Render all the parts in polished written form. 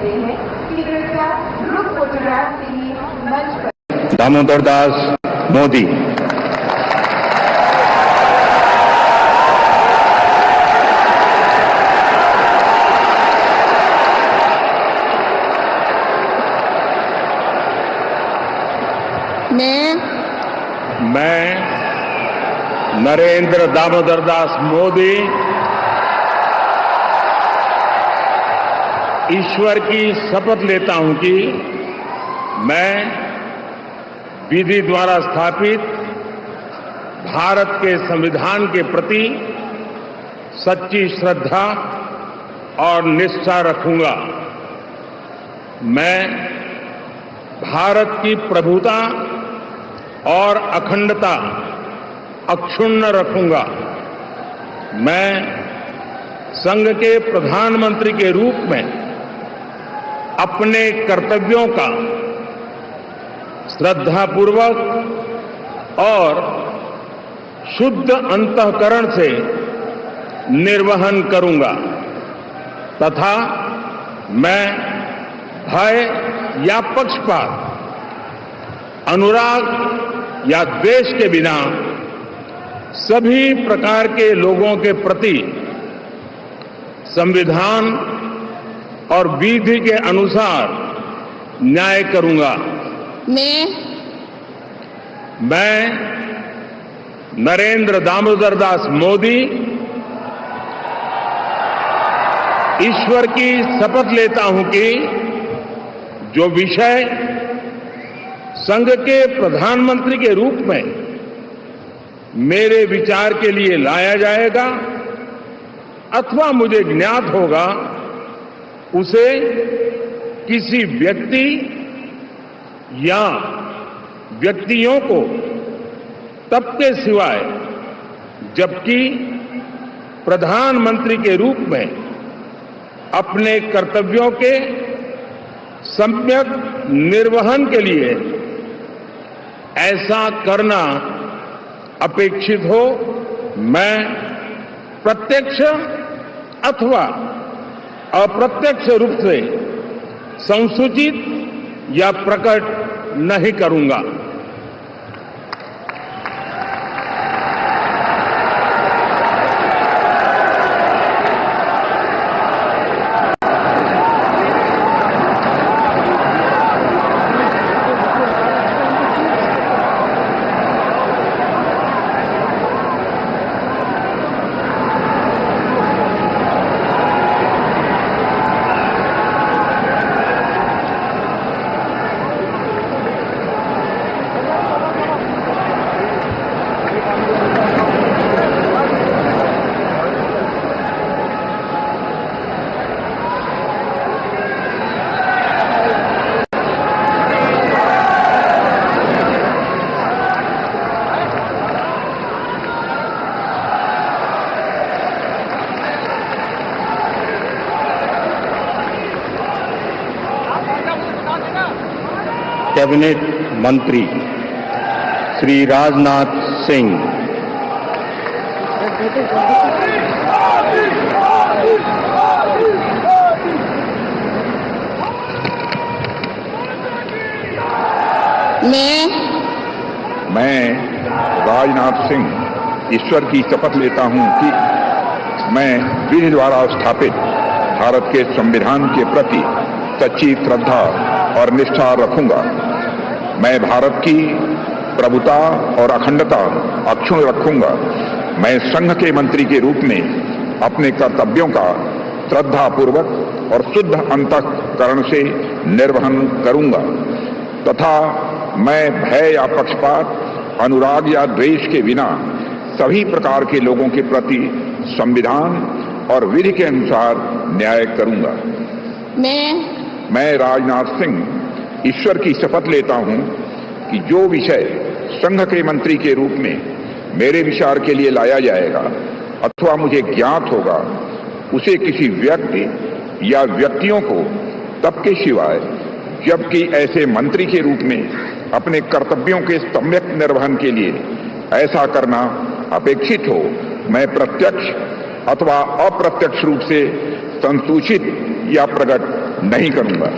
रहे हैं कि कृपया ग्रुप फोटोग्राफ के लिए मंच पर दामोदर दास मोदी। मैं नरेंद्र दामोदर दास मोदी ईश्वर की शपथ लेता हूं कि मैं विधि द्वारा स्थापित भारत के संविधान के प्रति सच्ची श्रद्धा और निष्ठा रखूंगा। मैं भारत की प्रभुता और अखंडता अक्षुण्ण रखूंगा। मैं संघ के प्रधानमंत्री के रूप में अपने कर्तव्यों का श्रद्धापूर्वक और शुद्ध अंतःकरण से निर्वहन करूंगा तथा मैं भय या पक्षपात, अनुराग या द्वेष के बिना सभी प्रकार के लोगों के प्रति संविधान और विधि के अनुसार न्याय करूंगा। मैं नरेंद्र दामोदर दास मोदी ईश्वर की शपथ लेता हूं कि जो विषय संघ के प्रधानमंत्री के रूप में मेरे विचार के लिए लाया जाएगा अथवा मुझे ज्ञात होगा, उसे किसी व्यक्ति या व्यक्तियों को तब के सिवाय जबकि प्रधानमंत्री के रूप में अपने कर्तव्यों के सम्यक निर्वहन के लिए ऐसा करना अपेक्षित हो, मैं प्रत्यक्ष अथवा अप्रत्यक्ष रूप से संसूचित या प्रकट नहीं करूंगा। कैबिनेट मंत्री श्री राजनाथ सिंह, मैं राजनाथ सिंह ईश्वर की शपथ लेता हूं कि मैं विधि द्वारा स्थापित भारत के संविधान के प्रति सच्ची श्रद्धा और निष्ठा रखूंगा। मैं भारत की प्रभुता और अखंडता अक्षुण्ण रखूंगा। मैं संघ के मंत्री के रूप में अपने कर्तव्यों का श्रद्धापूर्वक और शुद्ध अंतःकरण से निर्वहन करूंगा तथा मैं भय या पक्षपात, अनुराग या द्वेष के बिना सभी प्रकार के लोगों के प्रति संविधान और विधि के अनुसार न्याय करूंगा। मैं राजनाथ सिंह ईश्वर की शपथ लेता हूं कि जो विषय संघ के मंत्री के रूप में मेरे विचार के लिए लाया जाएगा अथवा मुझे ज्ञात होगा, उसे किसी व्यक्ति या व्यक्तियों को तब के सिवाय जबकि ऐसे मंत्री के रूप में अपने कर्तव्यों के सम्यक निर्वहन के लिए ऐसा करना अपेक्षित हो, मैं प्रत्यक्ष अथवा अप्रत्यक्ष रूप से संसूचित या प्रकट नहीं करूंगा।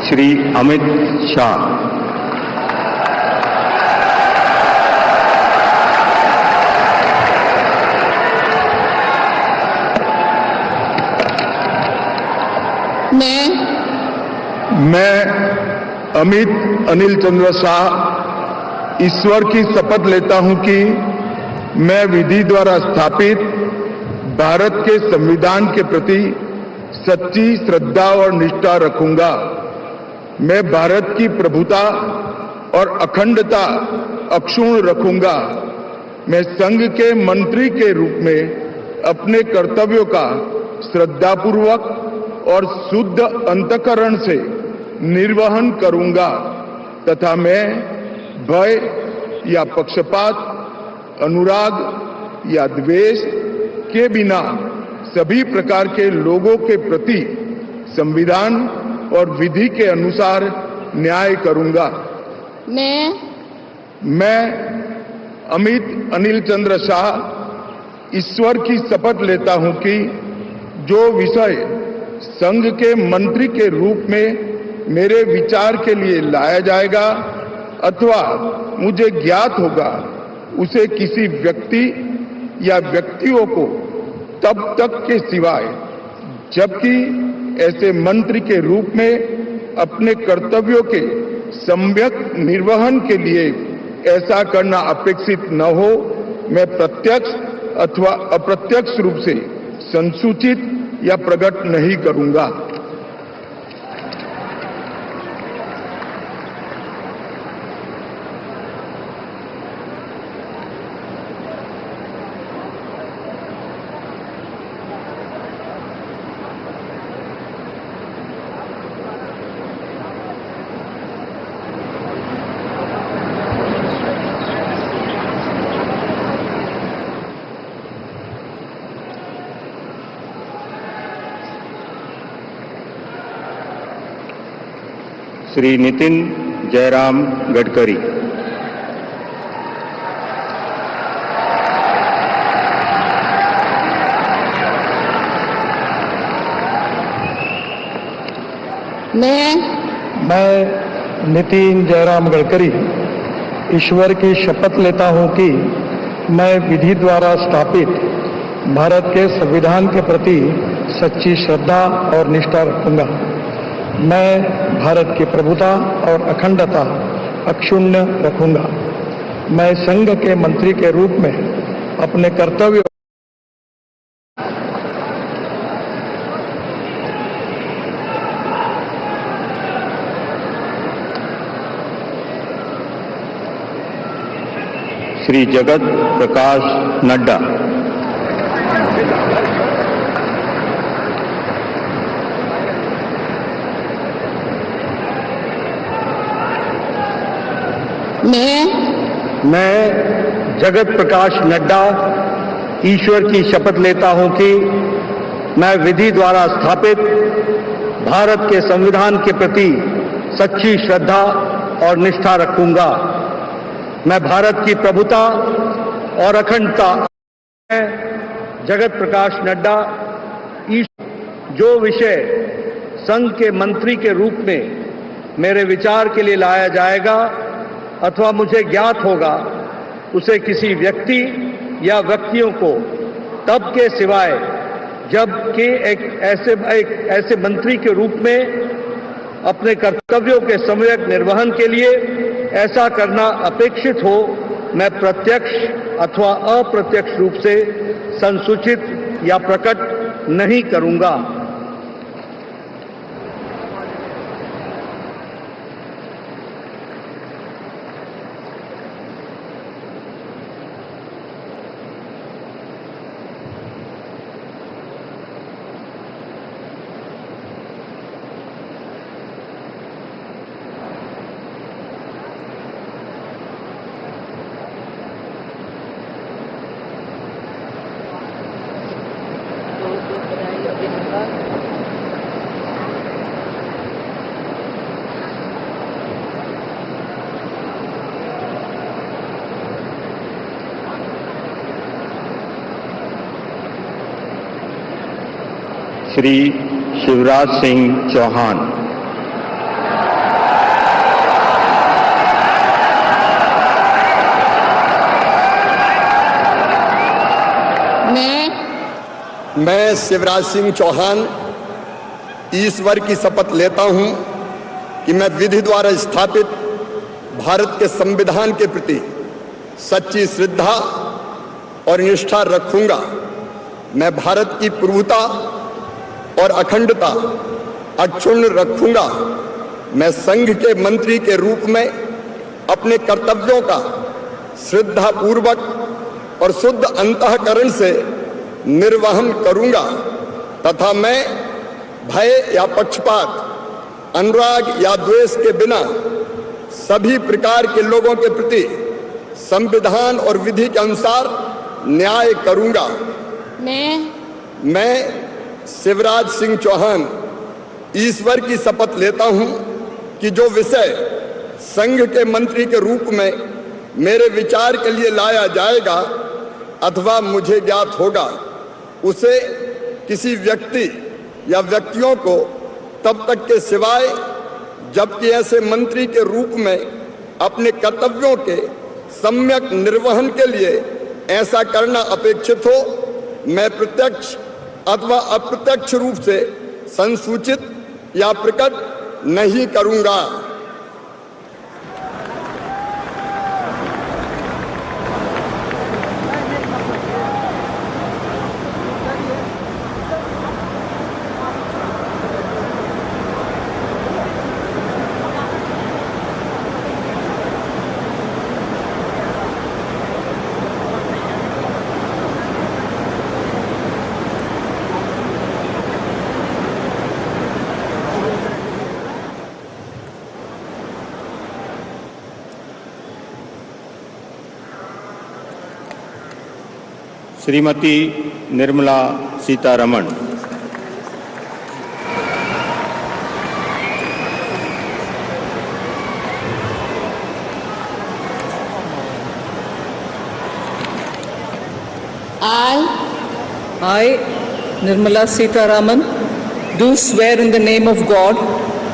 श्री अमित शाह। मैं अमित अनिल चंद्र शाह ईश्वर की शपथ लेता हूं कि मैं विधि द्वारा स्थापित भारत के संविधान के प्रति सच्ची श्रद्धा और निष्ठा रखूंगा। मैं भारत की प्रभुता और अखंडता अक्षुण्ण रखूंगा। मैं संघ के मंत्री के रूप में अपने कर्तव्यों का श्रद्धापूर्वक और शुद्ध अंतःकरण से निर्वहन करूंगा तथा मैं भय या पक्षपात, अनुराग या द्वेष के बिना सभी प्रकार के लोगों के प्रति संविधान और विधि के अनुसार न्याय करूंगा। मैं अमित अनिल चंद्र शाह ईश्वर की शपथ लेता हूं कि जो विषय संघ के मंत्री के रूप में मेरे विचार के लिए लाया जाएगा अथवा मुझे ज्ञात होगा, उसे किसी व्यक्ति या व्यक्तियों को तब तक के सिवाय जबकि ऐसे मंत्री के रूप में अपने कर्तव्यों के सम्यक निर्वहन के लिए ऐसा करना अपेक्षित न हो, मैं प्रत्यक्ष अथवा अप्रत्यक्ष रूप से संसूचित या प्रकट नहीं करूंगा। श्री नितिन जयराम गडकरी। मैं नितिन जयराम गडकरी ईश्वर की शपथ लेता हूं कि मैं विधि द्वारा स्थापित भारत के संविधान के प्रति सच्ची श्रद्धा और निष्ठा रखूंगा। मैं भारत की प्रभुता और अखंडता अक्षुण्ण रखूंगा। मैं संघ के मंत्री के रूप में अपने कर्तव्यों श्री जगत प्रकाश नड्डा। मैं जगत प्रकाश नड्डा ईश्वर की शपथ लेता हूं कि मैं विधि द्वारा स्थापित भारत के संविधान के प्रति सच्ची श्रद्धा और निष्ठा रखूंगा। मैं भारत की प्रभुता और अखंडता जगत प्रकाश नड्डा जो विषय संघ के मंत्री के रूप में मेरे विचार के लिए लाया जाएगा अथवा मुझे ज्ञात होगा, उसे किसी व्यक्ति या व्यक्तियों को तब के सिवाय जबकि एक ऐसे मंत्री के रूप में अपने कर्तव्यों के सम्यक निर्वहन के लिए ऐसा करना अपेक्षित हो, मैं प्रत्यक्ष अथवा अप्रत्यक्ष रूप से संसूचित या प्रकट नहीं करूंगा। श्री शिवराज सिंह चौहान। मैं शिवराज सिंह चौहान ईश्वर की शपथ लेता हूं कि मैं विधि द्वारा स्थापित भारत के संविधान के प्रति सच्ची श्रद्धा और निष्ठा रखूंगा। मैं भारत की प्रभुता और अखंडता अक्षुण्ण रखूंगा। मैं संघ के मंत्री के रूप में अपने कर्तव्यों का श्रद्धापूर्वक और शुद्ध अंतःकरण से निर्वहन करूंगा तथा मैं भय या पक्षपात, अनुराग या द्वेष के बिना सभी प्रकार के लोगों के प्रति संविधान और विधि के अनुसार न्याय करूंगा। मैं शिवराज सिंह चौहान ईश्वर की शपथ लेता हूं कि जो विषय संघ के मंत्री के रूप में मेरे विचार के लिए लाया जाएगा अथवा मुझे ज्ञात होगा, उसे किसी व्यक्ति या व्यक्तियों को तब तक के सिवाय जबकि ऐसे मंत्री के रूप में अपने कर्तव्यों के सम्यक निर्वहन के लिए ऐसा करना अपेक्षित हो, मैं प्रत्यक्ष अथवा अप्रत्यक्ष रूप से संसूचित या प्रकट नहीं करूंगा। Shrimati Nirmala Sitharaman. I, Nirmala Sitharaman, do swear in the name of God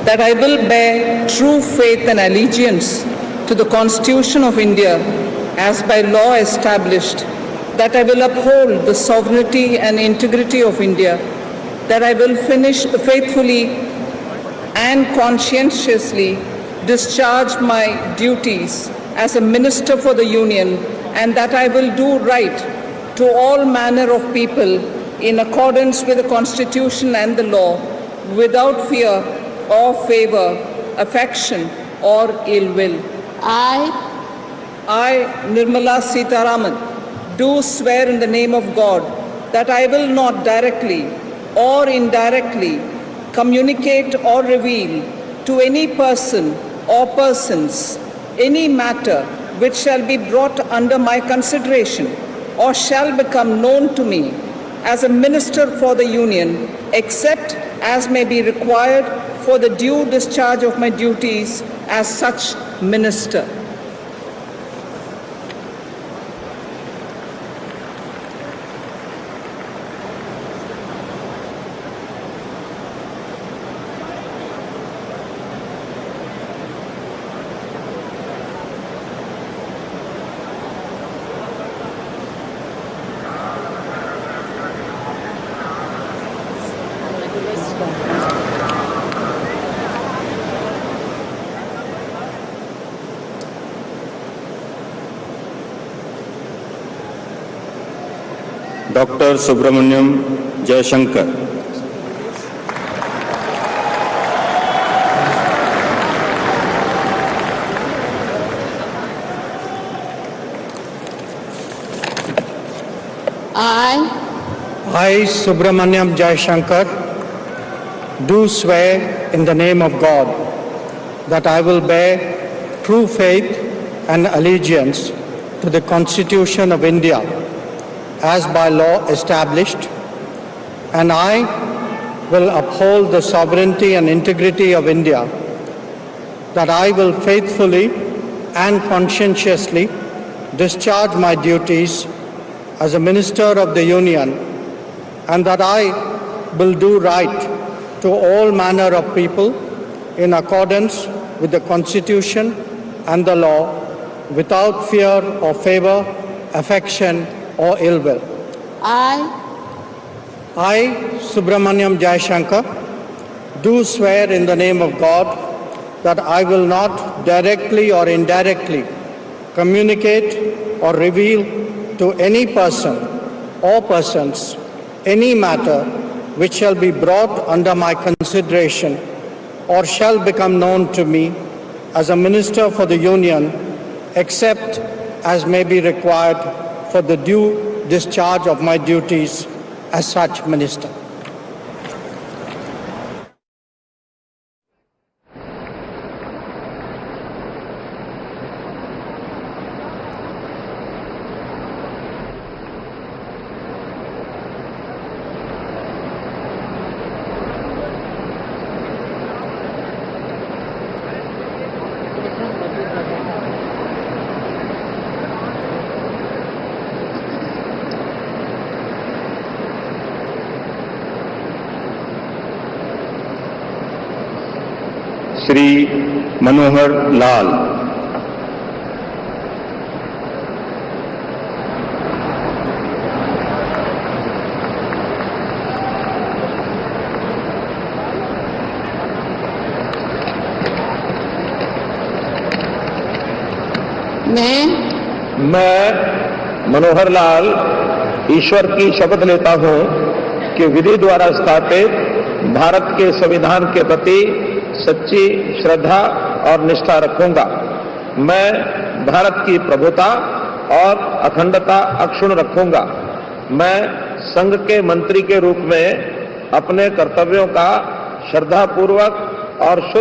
that I will bear true faith and allegiance to the Constitution of India as by law established, that I will uphold the sovereignty and integrity of India, that I will faithfully and conscientiously discharge my duties as a minister for the Union, and that I will do right to all manner of people in accordance with the Constitution and the law, without fear or favor, affection or ill will. I, Nirmala Sitharaman, do swear in the name of God that I will not directly or indirectly communicate or reveal to any person or persons any matter which shall be brought under my consideration or shall become known to me as a minister for the Union, except as may be required for the due discharge of my duties as such minister. Doctor Subrahmanyam Jaishankar. I, Subramaniam Jayashankar, do swear in the name of God that I will bear true faith and allegiance to the Constitution of India as by law established, and I will uphold the sovereignty and integrity of India, that I will faithfully and conscientiously discharge my duties as a Minister of the Union, and that I will do right to all manner of people in accordance with the Constitution and the law, without fear or favor, affection or ill will. I, Subramaniam Jaishankar, do swear in the name of God that I will not directly or indirectly communicate or reveal to any person or persons any matter which shall be brought under my consideration or shall become known to me as a minister for the Union, except as may be required for the due discharge of my duties as such minister. Shri Manohar Lal. मैं मनोहर लाल ईश्वर की शपथ लेता हूं कि विधि द्वारा स्थापित भारत के संविधान के प्रति सच्ची श्रद्धा और निष्ठा रखूंगा। मैं भारत की प्रभुता और अखंडता अक्षुण्ण रखूंगा। मैं संघ के मंत्री के रूप में अपने कर्तव्यों का श्रद्धापूर्वक और शुद्ध